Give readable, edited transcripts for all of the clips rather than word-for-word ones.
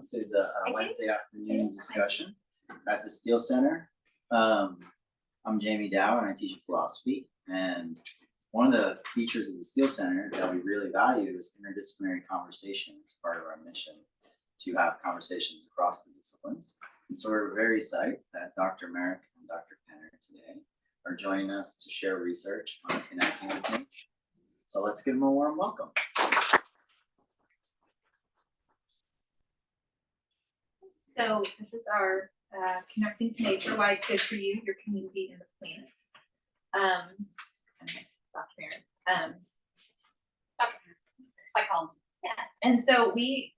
everyone to the Wednesday afternoon discussion at the Steel Center. I'm Jamie Dow and I teach philosophy. And one of the features of the Steel Center that we really value is interdisciplinary conversation. It's part of our mission to have conversations across the disciplines. And so we're very excited that Dr. Merrick and Dr. Penner today are joining us to share research on connecting with nature. So let's give them a warm welcome. So this is our Connecting to Nature, Why It's Good for You, Your Community, and the Planet. Dr. Merrick. Psychology. Yeah. And so I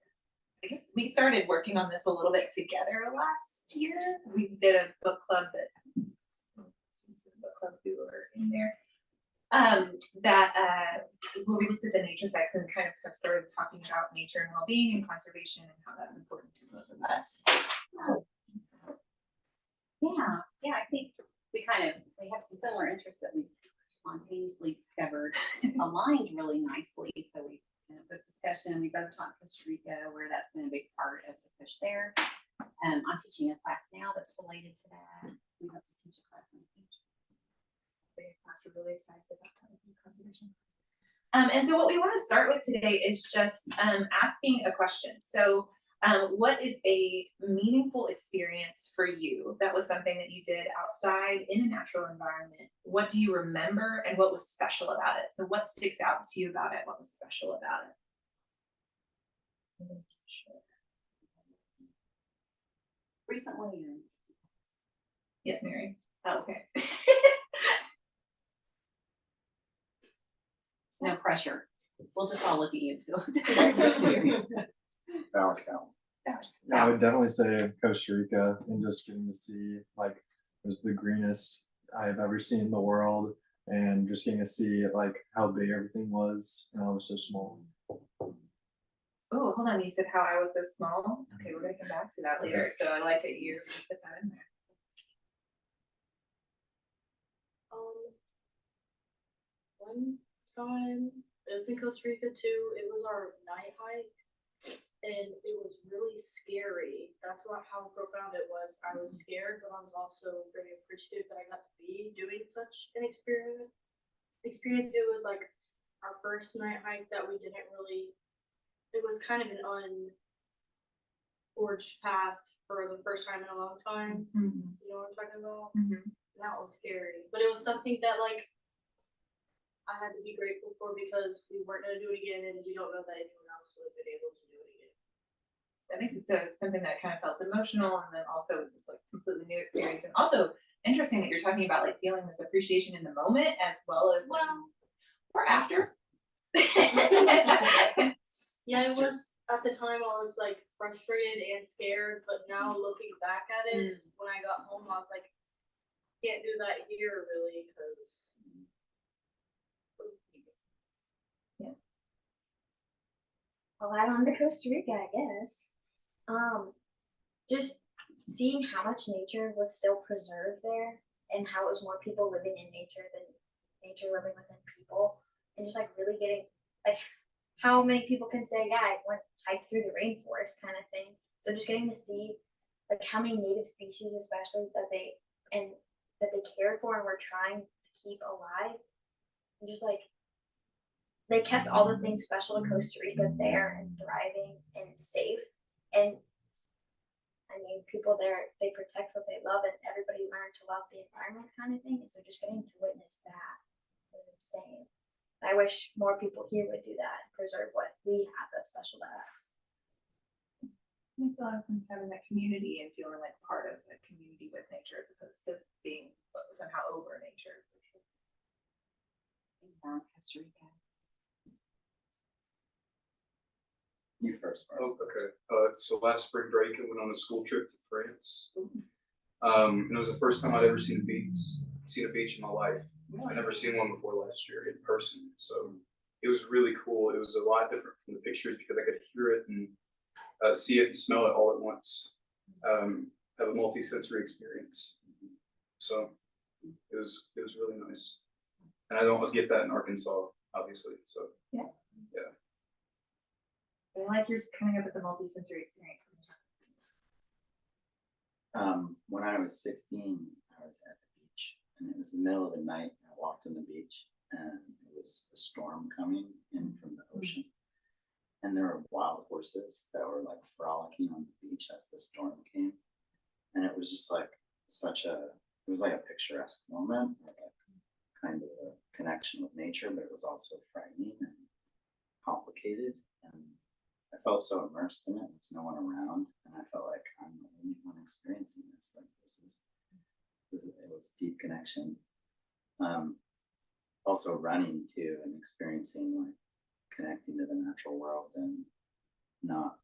guess we started working on this a little bit together last year. We did a book club we were in there. Where we looked at the nature effects and kind of have started talking about nature and well-being and conservation and how that's important to both of us. Yeah, I think we have some similar interests that we spontaneously discovered aligned really nicely. So we had a book discussion. We both taught Costa Rica, where that's been a big part of the push there. I'm teaching a class now that's related to that. We hope to teach a class in the future. We're really excited about that conservation. And so what we want to start with today is just asking a question. So what is a meaningful experience for you? That was something that you did outside in a natural environment. What do you remember and what was special about it? So what sticks out to you about it? What was special about it? Recently. Yes, Mary. Oh, okay. No pressure. We'll just all look at you too. I would definitely say Costa Rica, and just getting to see, like, it was the greenest I've ever seen in the world, and just getting to see like how big everything was, and I was so small. Oh, hold on. You said how I was so small. Okay, we're gonna come back to that later. So I like that you put that in there. One time it was in Costa Rica too. It was our night hike, and it was really scary. That's how profound it was. I was scared, but I was also very appreciative that I got to be doing such an experience. It was like our first night hike that we didn't really. It was kind of an unforged path for the first time in a long time. Mm-hmm. You know what I'm talking about? Mm-hmm. That was scary, but it was something that I had to be grateful for, because we weren't going to do it again, and we don't know that anyone else would have been able to do it again. That makes it so something that kind of felt emotional, and then also was this completely new experience, and also interesting that you're talking about feeling this appreciation in the moment as well as or after. Yeah, it was at the time I was frustrated and scared, but now looking back at it, when I got home, I was like, can't do that here really, because. I'll add on to Costa Rica, I guess. Just seeing how much nature was still preserved there, and how it was more people living in nature than nature living within people, and just really getting how many people can say, yeah, I went hiked through the rainforest kind of thing. So just getting to see how many native species, especially that they cared for and were trying to keep alive, and just they kept all the things special to Costa Rica there and thriving and safe. And I mean, people there, they protect what they love, and everybody learned to love the environment kind of thing. And so just getting to witness that was insane. I wish more people here would do that and preserve what we have that's special to us. It makes a lot of sense having that community and feeling like part of a community with nature as opposed to being somehow over nature. Costa Rica. You first. Oh, okay. So last spring break, I went on a school trip to France. And it was the first time I'd ever seen a beach in my life. I'd never seen one before last year in person. So it was really cool. It was a lot different from the pictures because I could hear it and see it and smell it all at once. Have a multi-sensory experience. So it was really nice. And I don't get that in Arkansas, obviously. So yeah. I like you're coming up with the multi-sensory experience when you're talking When I was 16, I was at the beach, and it was the middle of the night. I walked on the beach, and it was a storm coming in from the ocean, and there were wild horses that were like frolicking on the beach as the storm came, and it was just like it was like a picturesque moment, like a kind of a connection with nature, but it was also frightening and complicated, and I felt so immersed in it. There was no one around, and I felt like I'm the only one experiencing this. Like it was deep connection. Also running too, and experiencing like connecting to the natural world, and not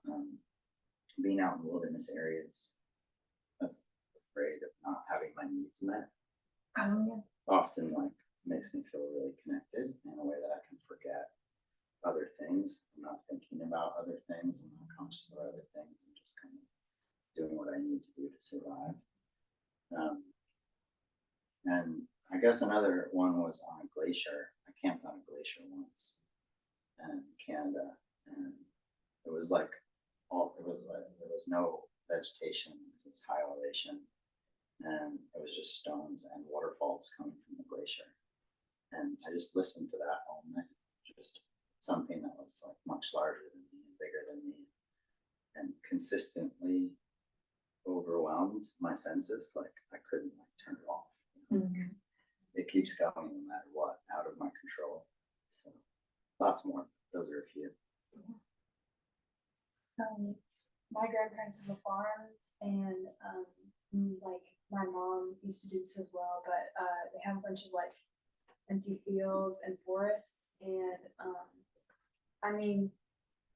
being out in wilderness areas, afraid of not having my needs met. Often like makes me feel really connected in a way that I can forget other things. I'm not thinking about other things. I'm not conscious of other things. I'm just kind of doing what I need to do to survive. And I guess another one was on a glacier. I camped on a glacier once in Canada, and it was like there was no vegetation. It was high elevation, and it was just stones and waterfalls coming from the glacier. And I just listened to that all night. Just something that was like much larger than me and bigger than me, and consistently overwhelmed my senses. Like I couldn't like turn it off. Mm-hmm. It keeps going no matter what, out of my control. So lots more. Those are a few. My grandparents have a farm, and like my mom used to do this as well, but they have a bunch of like empty fields and forests, and I mean,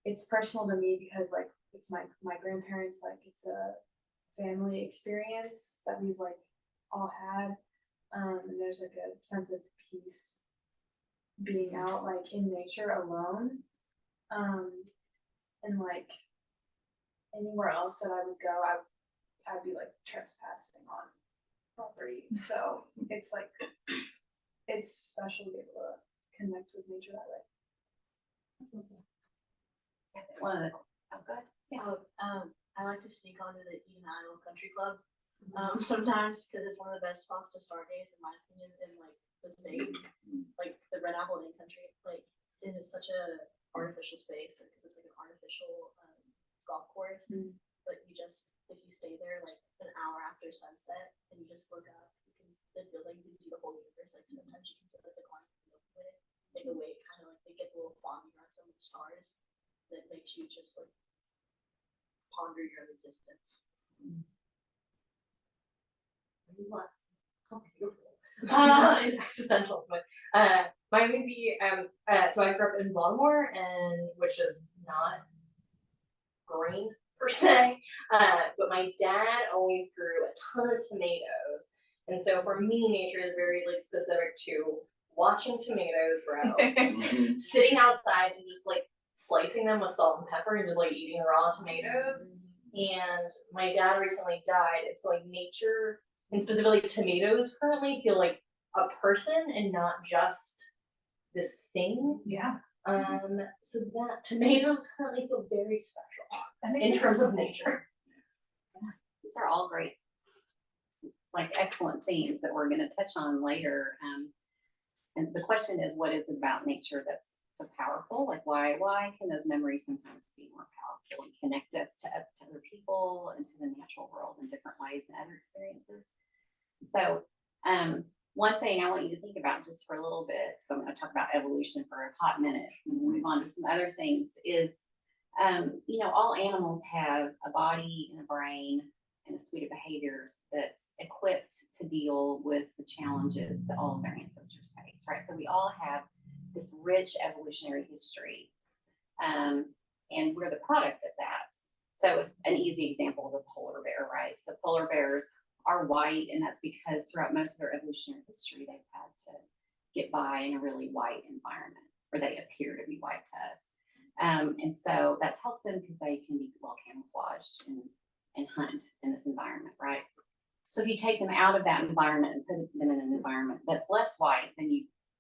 it's personal to me because like it's my grandparents, like it's a family experience that we've like all had, and there's like a sense of peace being out like in nature alone, and like anywhere else that I would go, I'd be like trespassing on property. So it's like it's special to be able to connect with nature that way. One of the, oh, good. I like to sneak onto the Eden Island Country Club sometimes because it's one of the best spots to stargaze, in my opinion, in like the state, like the Red Apple Lane Country. Like it is such a artificial space because it's like an artificial golf course. But you just, if you stay there like an hour after sunset and you just look up, it feels like you can see the whole universe. Like sometimes you can see like the corner of the Milky Way, like the way it kind of like it gets a little foggy around some of the stars. That makes you just like ponder your existence. How beautiful. It's existential, but mine would be so I grew up in Baltimore, and which is not green per se, but my dad always grew a ton of tomatoes, and so for me, nature is very like specific to watching tomatoes grow, sitting outside and just like slicing them with salt and pepper and just like eating raw tomatoes. And my dad recently died. It's like nature and specifically tomatoes currently feel like a person and not just this thing. Yeah. So that tomatoes currently feel very special in terms of nature. These are all great, like excellent themes that we're going to touch on later. And the question is, what is it about nature that's so powerful? Like why can those memories sometimes be more powerful and connect us to other people and to the natural world in different ways and other experiences? So one thing I want you to think about just for a little bit, so I'm going to talk about evolution for a hot minute and we'll move on to some other things, is all animals have a body and a brain and a suite of behaviors that's equipped to deal with the challenges that all of their ancestors faced, right? So we all have this rich evolutionary history, and we're the product of that. So an easy example is a polar bear, right? So polar bears are white, and that's because throughout most of their evolutionary history, they've had to get by in a really white environment, or they appear to be white to us. And so that's helped them because they can be well camouflaged and hunt in this environment, right? So if you take them out of that environment and put them in an environment that's less white, then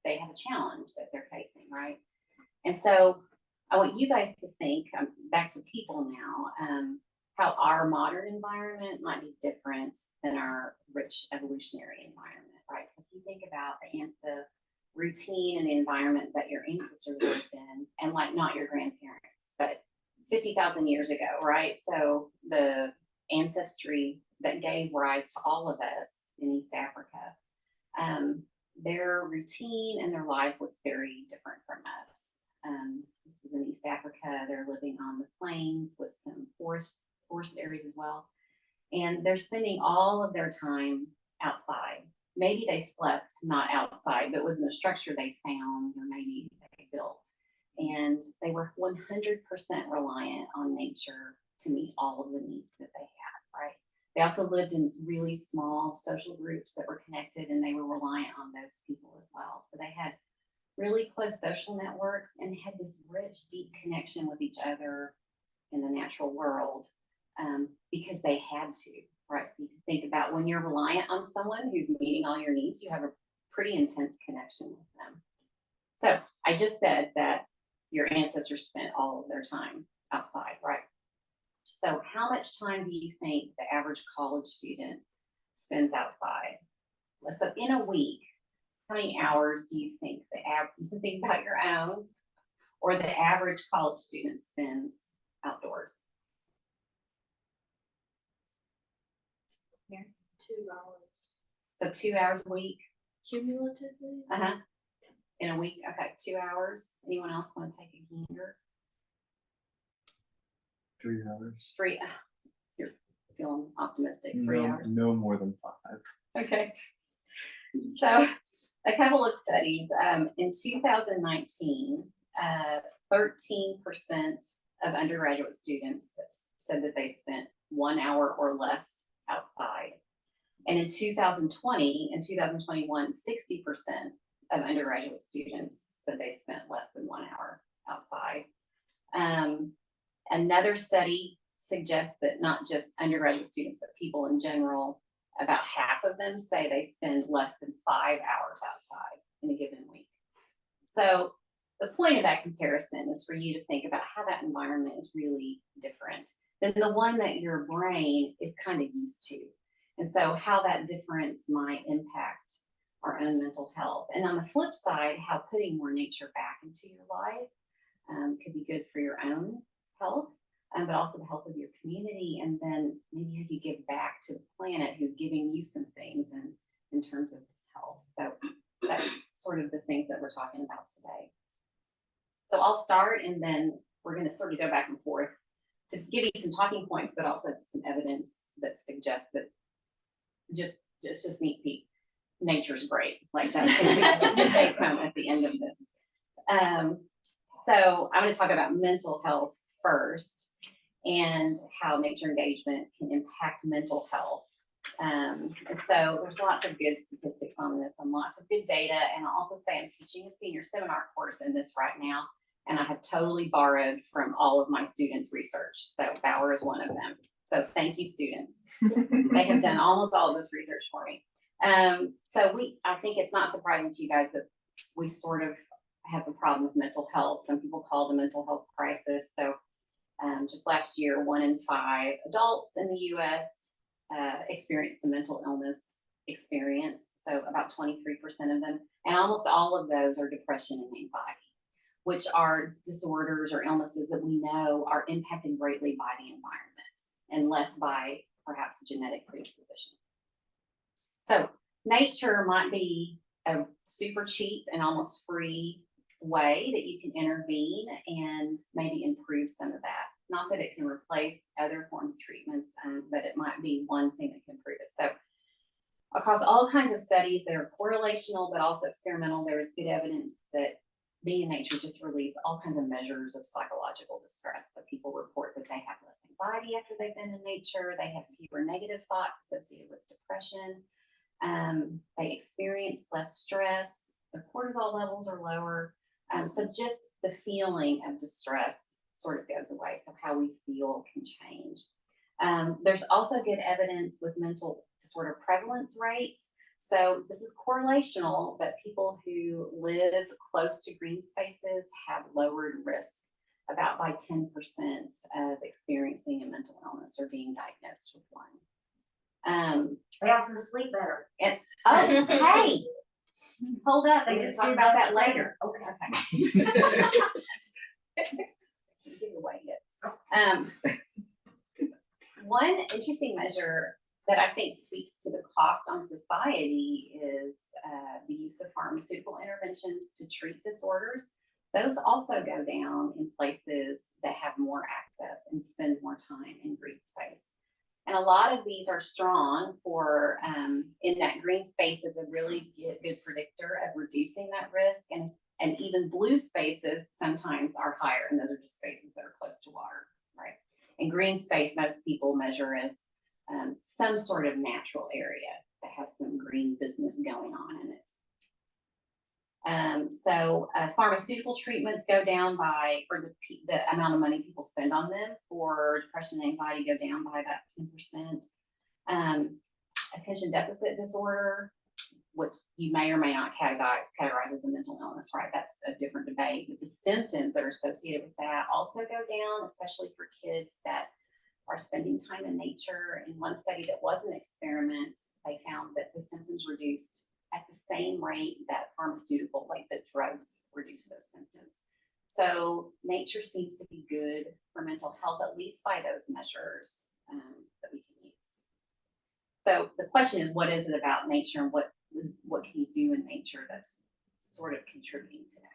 they have a challenge that they're facing, right? And so I want you guys to think, back to people now, how our modern environment might be different than our rich evolutionary environment, right? So if you think about the routine and the environment that your ancestors lived in, and like not your grandparents, but 50,000 years ago, right? So the ancestry that gave rise to all of us in East Africa, their routine and their lives looked very different from us. This is in East Africa. They're living on the plains with some forest areas as well. And they're spending all of their time outside. Maybe they slept not outside, but it was in a structure they found or maybe they built. And they were 100% reliant on nature to meet all of the needs that they had, right? They also lived in really small social groups that were connected, and they were reliant on those people as well. So they had really close social networks and had this rich, deep connection with each other in the natural world, because they had to, right? So you can think about when you're reliant on someone who's meeting all your needs, you have a pretty intense connection with them. So I just said that your ancestors spent all of their time outside, right? So how much time do you think the average college student spends outside? So in a week, how many hours do you think you can think about your own, or the average college student spends outdoors? 2 hours. So 2 hours a week? Cumulatively? Uh-huh. In a week? Okay, 2 hours. Anyone else want to take a gander? 3 hours. You're feeling optimistic. 3 hours. No more than 5. Okay. So a couple of studies. In 2019, 13% of undergraduate students said that they spent 1 hour or less outside. And in 2020 and 2021, 60% of undergraduate students said they spent less than 1 hour outside. Another study suggests that not just undergraduate students, but people in general, about half of them say they spend less than 5 hours outside in a given week. So the point of that comparison is for you to think about how that environment is really different than the one that your brain is kind of used to. And so how that difference might impact our own mental health. And on the flip side, how putting more nature back into your life could be good for your own health, but also the health of your community. And then maybe how you give back to the planet who's giving you some things in terms of its health. So that's sort of the things that we're talking about today. So I'll start, and then we're going to sort of go back and forth to give you some talking points, but also some evidence that suggests that just sneak peek, nature's great. Like that's the take home at the end of this. So I'm going to talk about mental health first and how nature engagement can impact mental health. And so there's lots of good statistics on this and lots of good data. And I'll also say I'm teaching a senior seminar course in this right now, and I have totally borrowed from all of my students' research. So Bauer is one of them. So thank you, students. They have done almost all of this research for me. So I think it's not surprising to you guys that we sort of have a problem with mental health. Some people call it a mental health crisis. So just last year, 1 in 5 adults in the US experienced a mental illness experience. So about 23% of them. And almost all of those are depression and anxiety, which are disorders or illnesses that we know are impacted greatly by the environment and less by perhaps genetic predisposition. So nature might be a super cheap and almost free way that you can intervene and maybe improve some of that. Not that it can replace other forms of treatments, but it might be one thing that can improve it. So across all kinds of studies that are correlational, but also experimental, there is good evidence that being in nature just relieves all kinds of measures of psychological distress. So people report that they have less anxiety after they've been in nature. They have fewer negative thoughts associated with depression. They experience less stress. Their cortisol levels are lower. So just the feeling of distress sort of goes away. So how we feel can change. There's also good evidence with mental disorder prevalence rates. So this is correlational, but people who live close to green spaces have lowered risk about by 10% of experiencing a mental illness or being diagnosed with one. They also sleep better. Oh, hey, hold up, They we can just talk do about that that later. Okay. Give it away yet. One interesting measure that I think speaks to the cost on society is the use of pharmaceutical interventions to treat disorders. Those also go down in places that have more access and spend more time in green space. And a lot of these are strong for, in that green space is a really good predictor of reducing that risk. And even blue spaces sometimes are higher, and those are just spaces that are close to water, right? And green space, most people measure as some sort of natural area that has some green business going on in it. So pharmaceutical treatments go down by, for the amount of money people spend on them. For depression and anxiety go down by about 10%. Attention deficit disorder, which you may or may not categorize as a mental illness, right? That's a different debate. But the symptoms that are associated with that also go down, especially for kids that are spending time in nature. In one study that was an experiment, they found that the symptoms reduced at the same rate that pharmaceutical, like the drugs, reduce those symptoms. So nature seems to be good for mental health, at least by those measures that we can use. So the question is, what is it about nature, and what can you do in nature that's sort of contributing to that?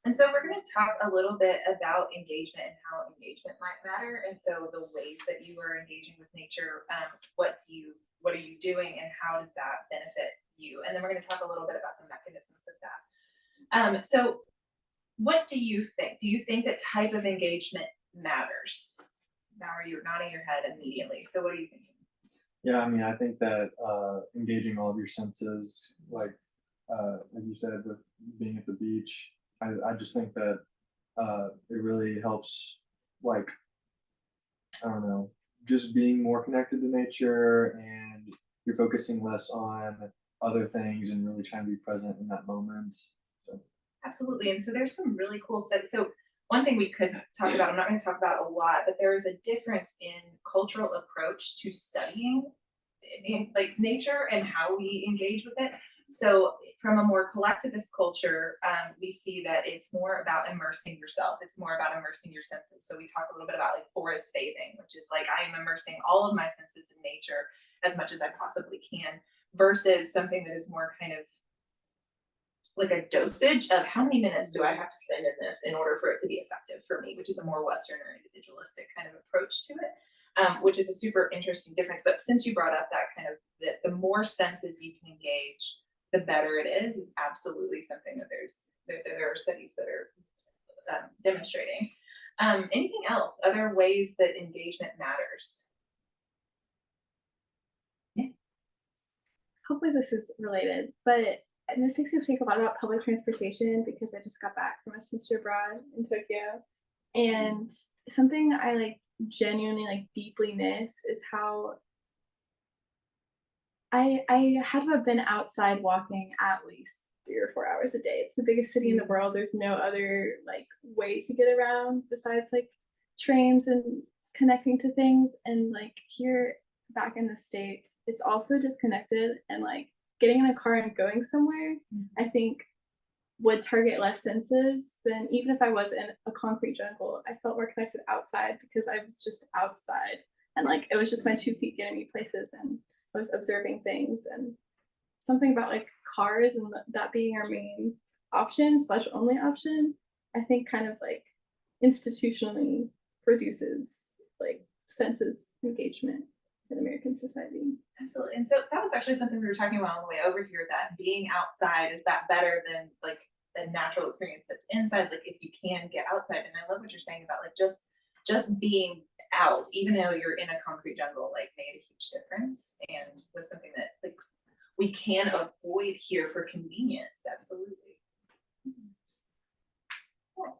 And so we're going to talk a little bit about engagement and how engagement might matter. And so the ways that you are engaging with nature, what are you doing, and how does that benefit you? And then we're going to talk a little bit about the mechanisms of that. So what do you think? Do you think that type of engagement matters? Now you're nodding your head immediately. So what do you think? Yeah, I mean, I think that engaging all of your senses, like you said, with being at the beach, I just think that it really helps, like, I don't know, just being more connected to nature, and you're focusing less on other things and really trying to be present in that moment. So. Absolutely. And so there's some really cool stuff. So one thing we could talk about, I'm not going to talk about a lot, but there is a difference in cultural approach to studying like nature and how we engage with it. So from a more collectivist culture, we see that it's more about immersing yourself. It's more about immersing your senses. So we talk a little bit about like forest bathing, which is like I am immersing all of my senses in nature as much as I possibly can, versus something that is more kind of like a dosage of how many minutes do I have to spend in this in order for it to be effective for me, which is a more Western or individualistic kind of approach to it, which is a super interesting difference. But since you brought up that kind of the more senses you can engage, the better it is absolutely something that there are studies that are demonstrating. Anything else? Other ways that engagement matters? Yeah. Hopefully this is related, but this makes me think a lot about public transportation because I just got back from a semester abroad in Tokyo, and something I like genuinely like deeply miss is how I had to have been outside walking at least 3 or 4 hours a day. It's the biggest city in the world. There's no other like way to get around besides like trains and connecting to things. And like here back in the States, it's also disconnected, and like getting in a car and going somewhere, I think would target less senses than even if I was in a concrete jungle. I felt more connected outside because I was just outside, and like it was just my 2 feet getting me places, and I was observing things. And something about like cars and that being our main option / only option, I think kind of like institutionally produces like senses engagement in American society. Absolutely. And so that was actually something we were talking about on the way over here, that being outside, is that better than like the natural experience that's inside? Like if you can get outside. And I love what you're saying about like just being out, even though you're in a concrete jungle, like made a huge difference and was something that like we can avoid here for convenience. Absolutely. Yeah.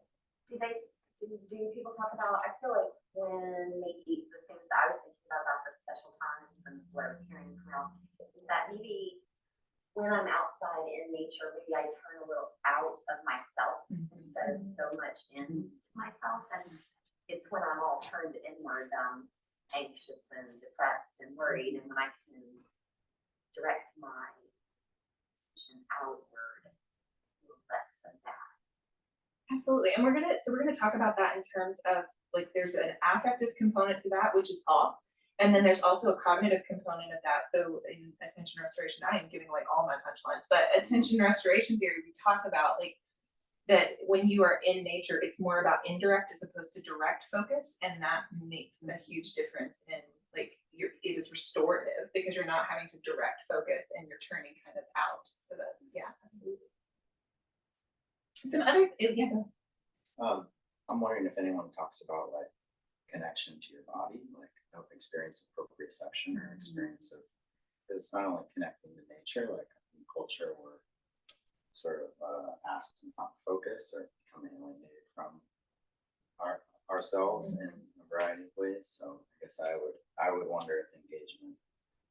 Do people talk about, I feel like when maybe the things that I was thinking about the special times and what I was hearing from y'all is that maybe when I'm outside in nature, maybe I turn a little out of myself and does so much into myself, and it's when I'm all turned inward, anxious and depressed and worried, and when I can direct my attention outward, less than that. Absolutely, and we're gonna talk about that in terms of like there's an affective component to that, which is awe, and then there's also a cognitive component of that. So in attention restoration, I am giving away all my punchlines, but attention restoration theory, we talk about like that when you are in nature, it's more about indirect as opposed to direct focus, and that makes a huge difference in like it is restorative because you're not having to direct focus and you're turning kind of out. So that absolutely. Some other I'm wondering if anyone talks about like connection to your body, like experience of proprioception or experience of, because it's not only connecting to nature, like in culture we're sort of asked to not focus or become alienated from ourselves in a variety of ways. So I guess I would wonder if engagement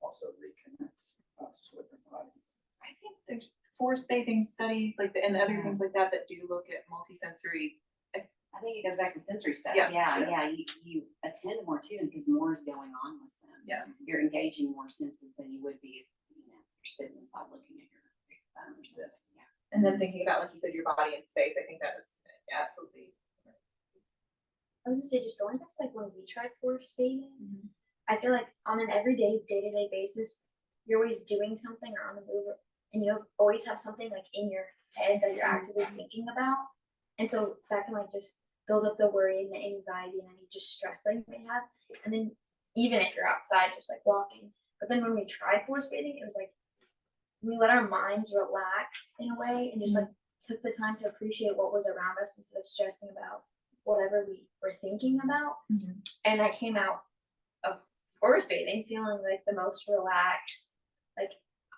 also reconnects us with our bodies. I think there's forest bathing studies like and other things like that that do look at multisensory. I think it goes back to sensory stuff. Yeah. You attend more too because more is going on with them. Yeah. You're engaging more senses than you would be if you're sitting inside looking at your phone or something. Yeah. And then thinking about, like you said, your body in space. I think that is absolutely. I was gonna say, just going back to like when we tried forest bathing, I feel like on an everyday, day-to-day basis, you're always doing something or on the move, and you always have something like in your head that you're actively thinking about. And so that can like just build up the worry and the anxiety and any just stress that you may have. And then even if you're outside, just like walking. But then when we tried forest bathing, it was like we let our minds relax in a way and just like took the time to appreciate what was around us instead of stressing about whatever we were thinking about. And I came out of forest bathing feeling like the most relaxed, like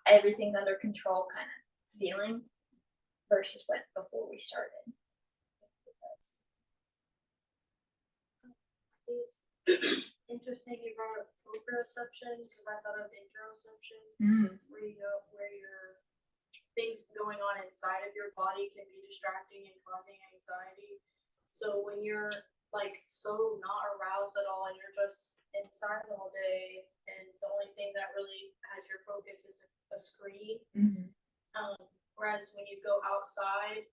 everything's under control kind of feeling versus what before we started. It's interesting you brought up proprioception because I thought of interoception, where your things going on inside of your body can be distracting and causing anxiety. So when you're like so not aroused at all and you're just inside all day and the only thing that really has your focus is a screen. Whereas when you go outside,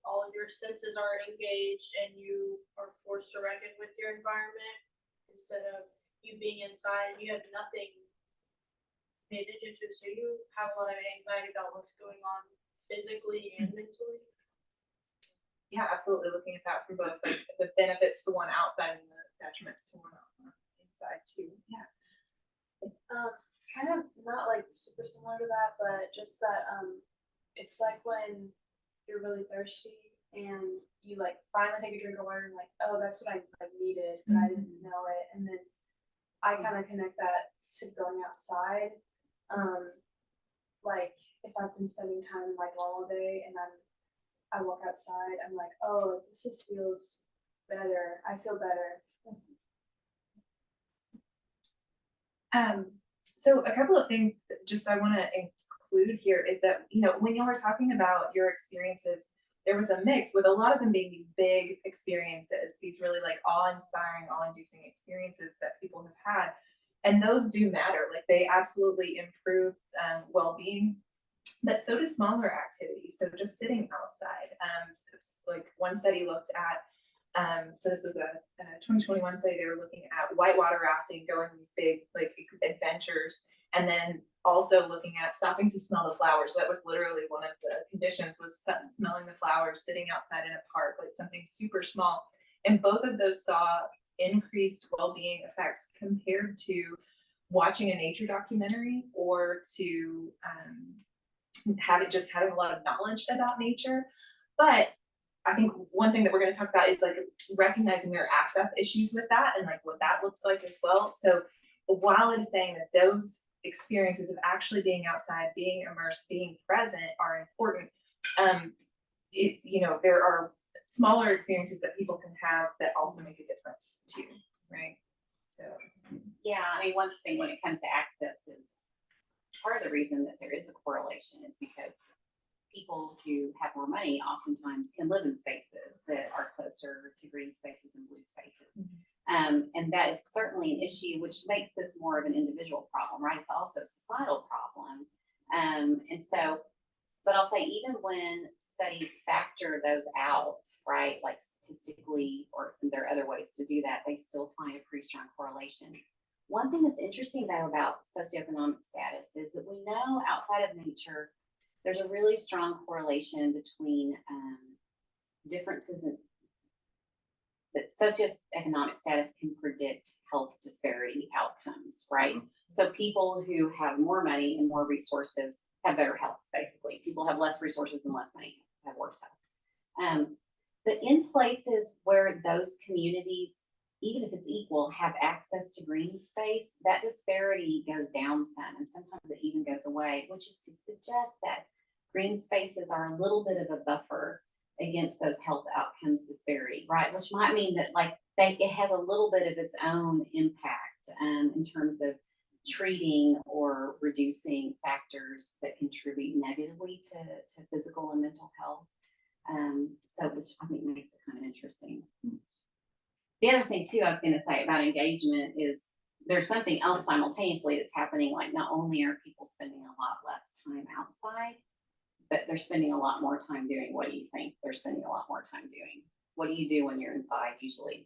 all of your senses are engaged and you are forced to reckon with your environment instead of you being inside and you have nothing paid attention to. So you have a lot of anxiety about what's going on physically and mentally. Yeah, absolutely. Looking at that from both like the benefits to one outside and the detriments to one inside too. Yeah. Kind of not like super similar to that, but just that it's like when you're really thirsty and you like finally take a drink of water and like, oh, that's what I needed, but I didn't know it. And then I kind of connect that to going outside. Like if I've been spending time like all day and I walk outside, I'm like, oh, this just feels better. I feel better. So a couple of things that just I want to include here is that, you know, when you were talking about your experiences, there was a mix with a lot of them being these big experiences, these really like awe-inspiring, awe-inducing experiences that people have had. And those do matter, like they absolutely improve well-being, but so do smaller activities. So just sitting outside, like one study looked at, so this was a 2021 study, they were looking at whitewater rafting, going these big like adventures, and then also looking at stopping to smell the flowers. So that was literally one of the conditions was smelling the flowers, sitting outside in a park, like something super small. And both of those saw increased well-being effects compared to watching a nature documentary or to having a lot of knowledge about nature. But I think one thing that we're going to talk about is like recognizing there are access issues with that and like what that looks like as well. So while it is saying that those experiences of actually being outside, being immersed, being present are important, there are smaller experiences that people can have that also make a difference too, right? So yeah, I mean, one thing when it comes to access is part of the reason that there is a correlation is because people who have more money oftentimes can live in spaces that are closer to green spaces and blue spaces. And that is certainly an issue, which makes this more of an individual problem, right? It's also a societal problem. And so, but I'll say even when studies factor those out, right, like statistically, or there are other ways to do that, they still find a pretty strong correlation. One thing that's interesting though about socioeconomic status is that we know outside of nature, there's a really strong correlation between differences in that socioeconomic status can predict health disparity outcomes, right? So people who have more money and more resources have better health, basically. People have less resources and less money have worse health. But in places where those communities, even if it's equal, have access to green space, that disparity goes down some, and sometimes it even goes away, which is to suggest that green spaces are a little bit of a buffer against those health outcomes disparity, right? Which might mean that it has a little bit of its own impact in terms of treating or reducing factors that contribute negatively to physical and mental health. So which I think makes it kind of interesting. The other thing too, I was going to say about engagement is there's something else simultaneously that's happening. Like not only are people spending a lot less time outside, but they're spending a lot more time doing, what do you think they're spending a lot more time doing? What do you do when you're inside usually?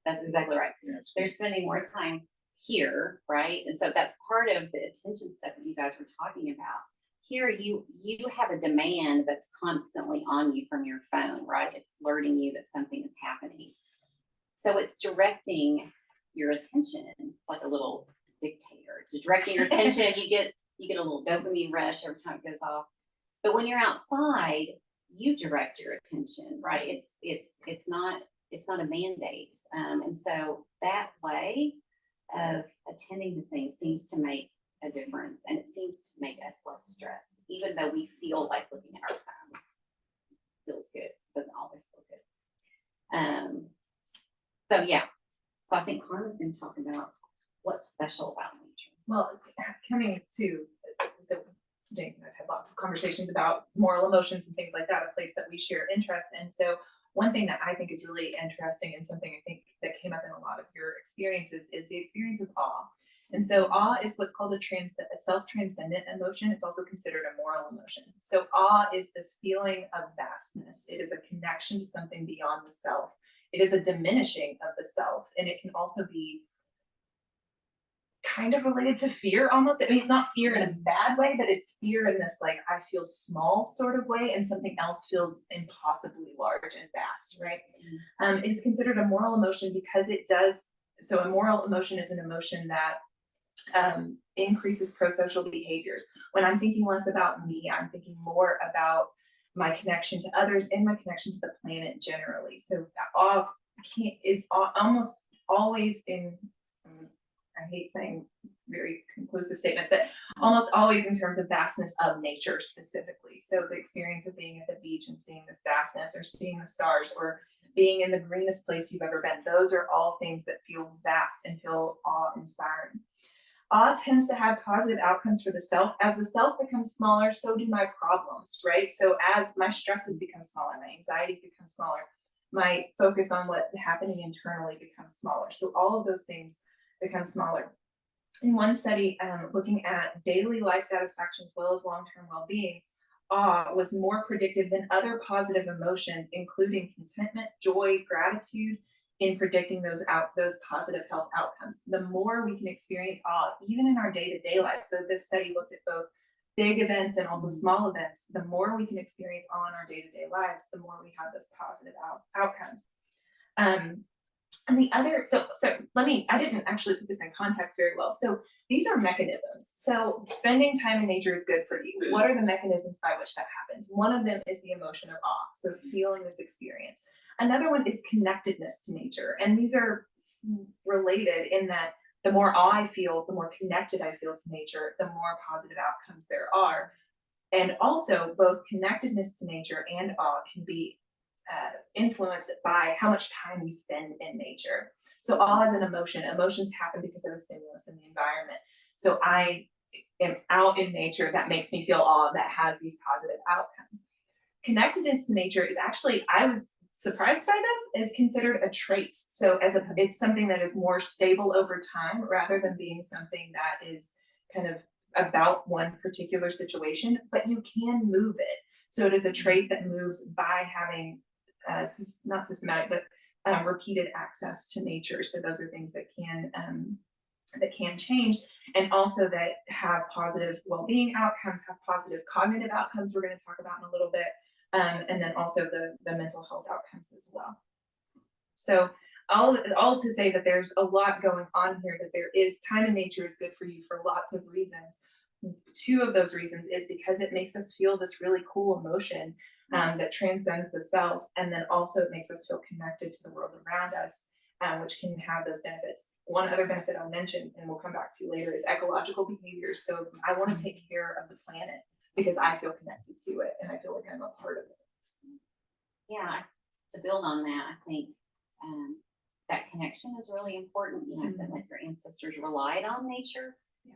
That's exactly right. Yes. They're spending more time here, right? And so that's part of the attention stuff that you guys were talking about. Here, you have a demand that's constantly on you from your phone, right? It's alerting you that something is happening. So it's directing your attention. It's like a little dictator. It's directing your attention. You get a little dopamine rush every time it goes off. But when you're outside, you direct your attention, right? It's not a mandate. And so that way of attending to things seems to make a difference, and it seems to make us less stressed, even though we feel like looking at our phones feels good. It doesn't always feel good. So yeah, so I think Carmen's going to talk about what's special about nature. Well, coming to, so Jane and I've had lots of conversations about moral emotions and things like that, a place that we share interest in. So one thing that I think is really interesting and something I think that came up in a lot of your experiences is the experience of awe. And so awe is what's called a self-transcendent emotion. It's also considered a moral emotion. So awe is this feeling of vastness. It is a connection to something beyond the self. It is a diminishing of the self, and it can also be kind of related to fear almost. I mean, it's not fear in a bad way, but it's fear in this like I feel small sort of way, and something else feels impossibly large and vast, right? It's considered a moral emotion because it does. So a moral emotion is an emotion that increases pro-social behaviors. When I'm thinking less about me, I'm thinking more about my connection to others and my connection to the planet generally. So awe is almost always in, I hate saying very conclusive statements, but almost always in terms of vastness of nature specifically. So the experience of being at the beach and seeing this vastness, or seeing the stars, or being in the greenest place you've ever been, those are all things that feel vast and feel awe-inspiring. Awe tends to have positive outcomes for the self. As the self becomes smaller, so do my problems, right? So as my stresses become smaller, my anxieties become smaller, my focus on what's happening internally becomes smaller. So all of those things become smaller. In one study, looking at daily life satisfaction as well as long-term well-being, awe was more predictive than other positive emotions, including contentment, joy, gratitude, in predicting those positive health outcomes. The more we can experience awe, even in our day-to-day life. So this study looked at both big events and also small events. The more we can experience awe in our day-to-day lives, the more we have those positive outcomes. And the other, so I didn't actually put this in context very well. So these are mechanisms. So spending time in nature is good for you. What are the mechanisms by which that happens? One of them is the emotion of awe. So feeling this experience. Another one is connectedness to nature. And these are related in that the more awe I feel, the more connected I feel to nature, the more positive outcomes there are. And also both connectedness to nature and awe can be influenced by how much time you spend in nature. So awe is an emotion. Emotions happen because of a stimulus in the environment. So I am out in nature that makes me feel awe, that has these positive outcomes. Connectedness to nature is actually, I was surprised by this, is considered a trait. So it's something that is more stable over time rather than being something that is kind of about one particular situation, but you can move it. So it is a trait that moves by having not systematic, but repeated access to nature. So those are things that can change, and also that have positive well-being outcomes, have positive cognitive outcomes we're going to talk about in a little bit, and then also the mental health outcomes as well. So all to say that there's a lot going on here, that there is time in nature is good for you for lots of reasons. Two of those reasons is because it makes us feel this really cool emotion that transcends the self, and then also it makes us feel connected to the world around us, which can have those benefits. One other benefit I'll mention, and we'll come back to later, is ecological behaviors. So I want to take care of the planet because I feel connected to it and I feel like I'm a part of it. Yeah, to build on that, I think that connection is really important. You know, I said like your ancestors relied on nature. Yeah.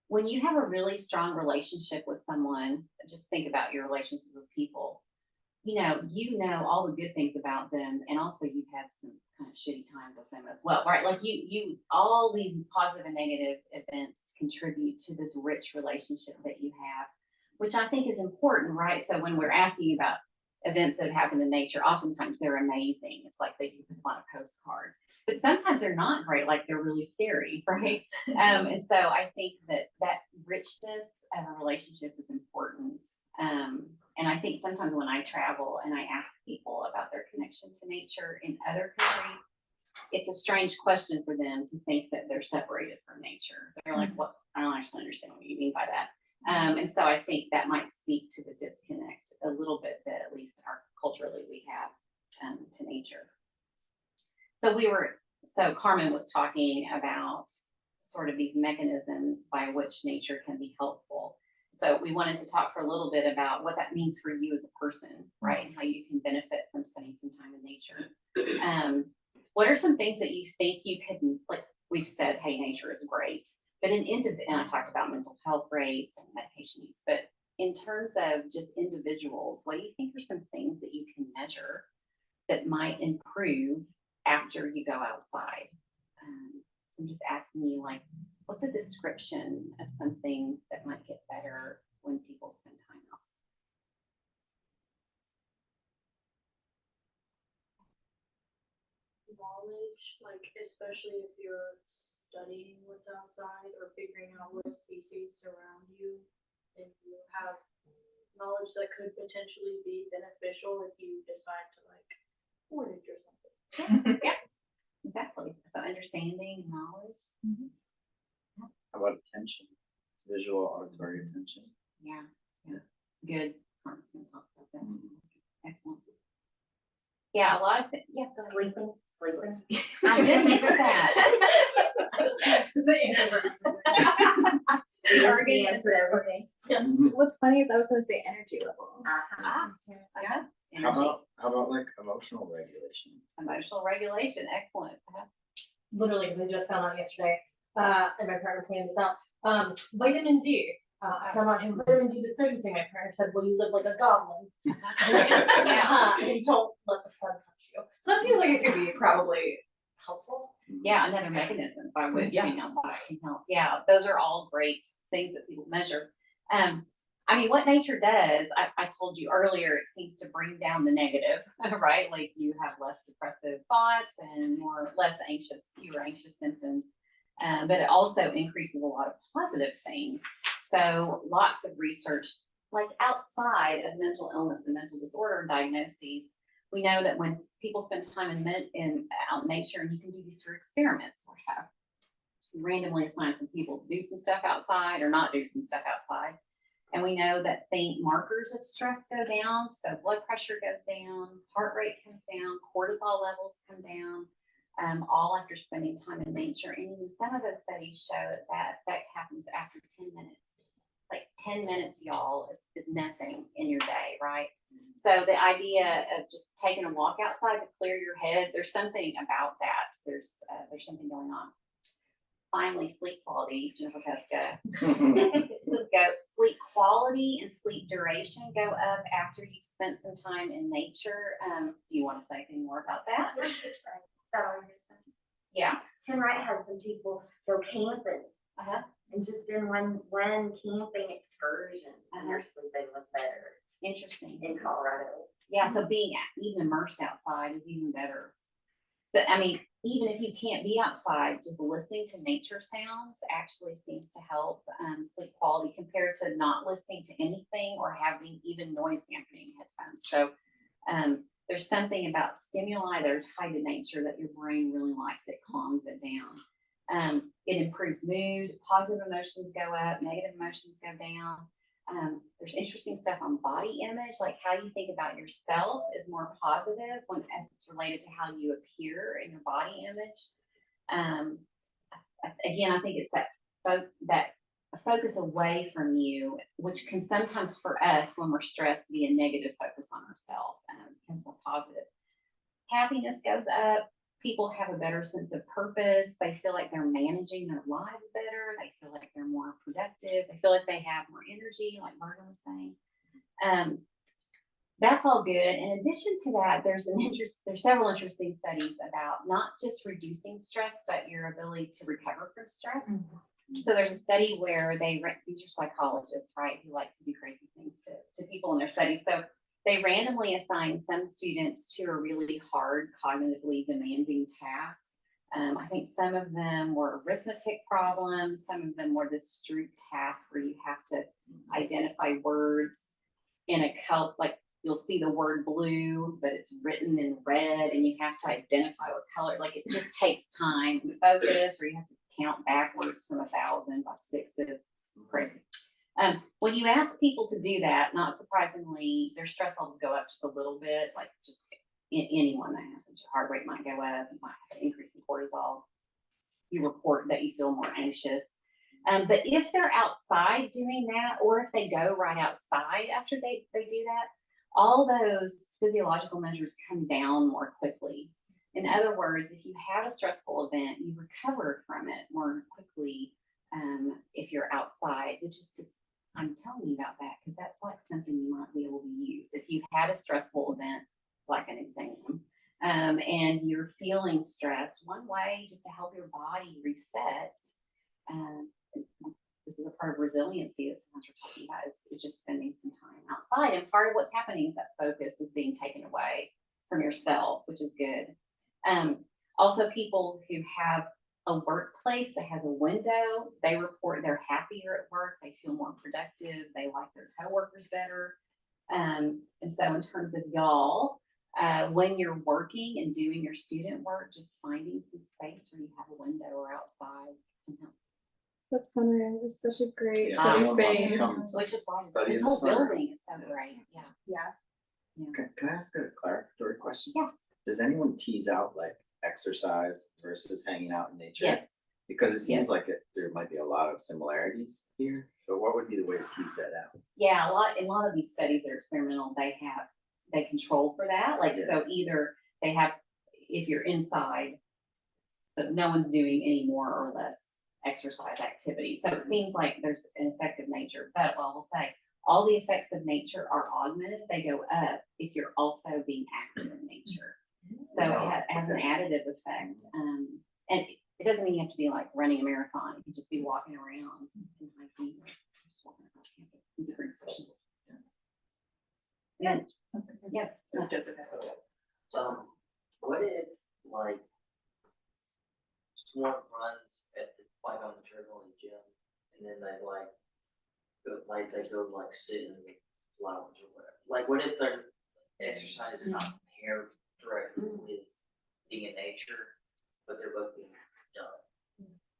When you have a really strong relationship with someone, just think about your relationships with people. You know all the good things about them, and also you've had some kind of shitty times with them as well, right? Like you all these positive and negative events contribute to this rich relationship that you have, which I think is important, right? So when we're asking about events that happen in nature, oftentimes they're amazing. It's like they do put them on a postcard, but sometimes they're not great, like they're really scary, right? And so I think that richness of a relationship is important. And I think sometimes when I travel and I ask people about their connection to nature in other countries, it's a strange question for them to think that they're separated from nature. They're like, what? I don't actually understand what you mean by that. And so I think that might speak to the disconnect a little bit that at least culturally we have to nature. So Carmen was talking about sort of these mechanisms by which nature can be helpful. So we wanted to talk for a little bit about what that means for you as a person, right? And how you can benefit from spending some time in nature. What are some things that you think you could, like we've said, hey, nature is great. But and I talked about mental health rates and medication use, but in terms of just individuals, what do you think are some things that you can measure that might improve after you go outside? So I'm just asking you, like, what's a description of something that might get better when people spend time outside? Knowledge, like especially if you're studying what's outside or figuring out what species surround you, and you have knowledge that could potentially be beneficial if you decide to like forage or something. Yeah, exactly. So understanding, knowledge. How about attention? Visual, auditory attention. Yeah. Good. Carmen's gonna talk about that. Excellent. Yeah, a lot of things. Yeah, Sleeping. I didn't get to that. That's the answer to everything. What's funny is I was going to say energy level. Yeah. How about like emotional regulation? Emotional regulation. Excellent. Literally, because I just found out yesterday, and my partner pointed this out, vitamin D. I found out I have vitamin D deficiency. My parents said, well, you live like a goblin. And don't let the sun touch you. So that seems like it could be probably helpful. Yeah, another mechanism by which being outside can help. Yeah, those are all great things that people measure. I mean, what nature does, I told you earlier, it seems to bring down the negative, right? Like you have less depressive thoughts and fewer anxious symptoms. But it also increases a lot of positive things. So lots of research, like outside of mental illness and mental disorder diagnoses, we know that when people spend time in out in nature, and you can do these through experiments, or have randomly assign some people to do some stuff outside or not do some stuff outside. And we know that markers of stress go down. So blood pressure goes down, heart rate comes down, cortisol levels come down, all after spending time in nature. And even some of those studies show that effect happens after 10 minutes. Like 10 minutes, y'all, is nothing in your day, right? So the idea of just taking a walk outside to clear your head, there's something about that. There's something going on. finally, sleep quality, Jennifer Pesca. Go, sleep quality and sleep duration go up after you've spent some time in nature. Do you want to say anything more about that? Is that all you're saying? Yeah. Ken Wright had some people go camping Uh-huh. and just in one camping excursion, and their sleeping was better Interesting. in Colorado. Yeah, so being even immersed outside is even better. So, I mean, even if you can't be outside, just listening to nature sounds actually seems to help sleep quality compared to not listening to anything or having even noise dampening headphones. So there's something about stimuli that are tied to nature that your brain really likes. It calms it down. It improves mood, positive emotions go up, negative emotions go down. There's interesting stuff on body image, like how you think about yourself is more positive when as it's related to how you appear in your body image. Again, I think it's that focus away from you, which can sometimes for us when we're stressed be a negative focus on ourselves because we're positive. Happiness goes up. People have a better sense of purpose. They feel like they're managing their lives better. They feel like they're more productive. They feel like they have more energy, like Martin was saying. That's all good. In addition to that, there's several interesting studies about not just reducing stress, but your ability to recover from stress. Mm-hmm. So there's a study where these are psychologists, right, who like to do crazy things to people in their studies. So they randomly assigned some students to a really hard, cognitively demanding task. I think some of them were arithmetic problems. Some of them were this Stroop task where you have to identify words in a color, like you'll see the word blue, but it's written in red, and you have to identify what color. Like it just takes time and focus, or you have to count backwards from 1,000 by sixes. It's crazy. When you ask people to do that, not surprisingly, their stress levels go up just a little bit, like just anyone that happens. Your heart rate might go up, you might have an increase in cortisol. You report that you feel more anxious. But if they're outside doing that, or if they go right outside after they do that, all those physiological measures come down more quickly. In other words, if you have a stressful event, you recover from it more quickly if you're outside, which is just, I'm telling you about that because that's like something you might be able to use. If you've had a stressful event, like an exam, and you're feeling stressed, one way just to help your body reset, this is a part of resiliency that sometimes we're talking about, is just spending some time outside. And part of what's happening is that focus is being taken away from yourself, which is good. Also, people who have a workplace that has a window, they report they're happier at work, they feel more productive, they like their coworkers better. And so in terms of y'all, when you're working and doing your student work, just finding some space where you have a window or outside can help. That sunroom is such a great Yeah, study anyone wants to space. come Which is why study this in the whole summer. building is so great. Yeah. Yeah. Can I ask a clarificatory question? Yeah. Does anyone tease out like exercise versus hanging out in nature? Yes. Because it seems Yes. like there might be a lot of similarities here. So what would be the way to tease that out? Yeah, a lot of these studies that are experimental, they control for that. Like, Yeah. so either they have, if you're inside, so no one's doing any more or less exercise activity. So it seems like there's an effect of nature, but we'll say all the effects of nature are augmented. They go up if you're also being active in nature. So it has an additive effect. And it doesn't mean you have to be like running a marathon. You can just be walking around and hiking. Just walking around campus. It's very efficient. Yeah. Yeah. Jessica. What if like someone runs at the, like on the treadmill in the gym, and then they go like sit in the lounge or whatever? Like, what if their exercise is not paired directly with being in nature, but they're both being done?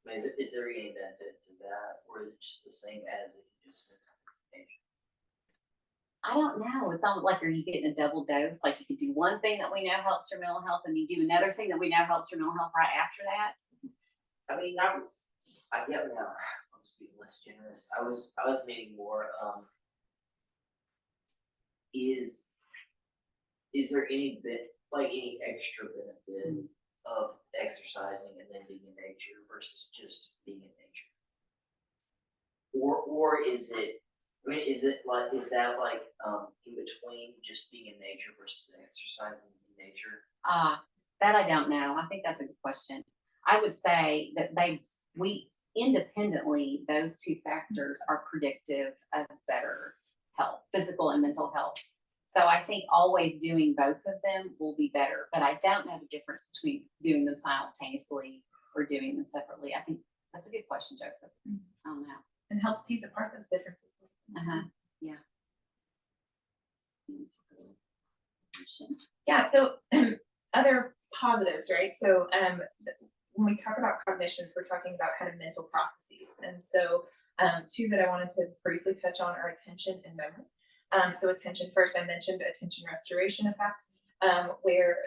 I mean, is there any benefit to that, or is it just the same as if you just spent time in nature? I don't know. It's almost like, are you getting a double dose? Like you could do one thing that we know helps your mental health, and you do another thing that we know helps your mental health right after that. I mean, I get now. I'm just being less generous. I was meaning more. Is there any any extra benefit of exercising and then being in nature versus just being in nature? Or is it, I mean, is that like, in between just being in nature versus exercising in nature? That I don't know. I think that's a good question. I would say that we independently, those two factors are predictive of better health, physical and mental health. So I think always doing both of them will be better, but I don't know the difference between doing them simultaneously or doing them separately. I think that's a good question, Joseph. I don't know. And helps tease apart those differences. Yeah. Yeah, so other positives, right? So when we talk about cognitions, we're talking about kind of mental processes. And so two that I wanted to briefly touch on are attention and memory. So attention first, I mentioned attention restoration effect,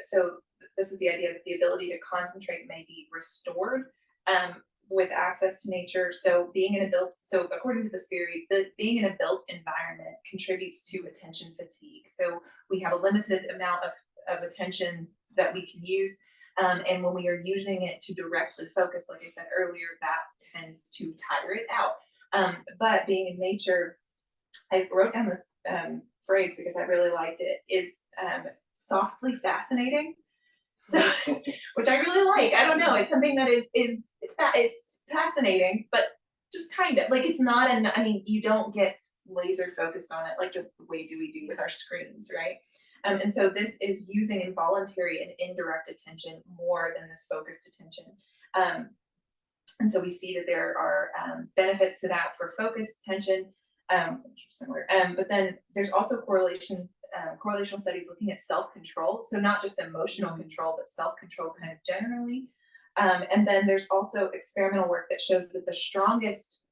so this is the idea that the ability to concentrate may be restored with access to nature. So according to this theory, being in a built environment contributes to attention fatigue. So we have a limited amount of attention that we can use. And when we are using it to directly focus, like I said earlier, that tends to tire it out. But being in nature, I wrote down this phrase because I really liked it, is softly fascinating. So, which I really like. I don't know. It's something that it's fascinating, but just kind of like it's not I mean, you don't get laser focused on it like the way we do with our screens, right? And so this is using involuntary and indirect attention more than this focused attention. And so we see that there are benefits to that for focused attention, similar. But then there's also correlational studies looking at self-control. So not just emotional control, but self-control kind of generally. And then there's also experimental work that shows that the strongest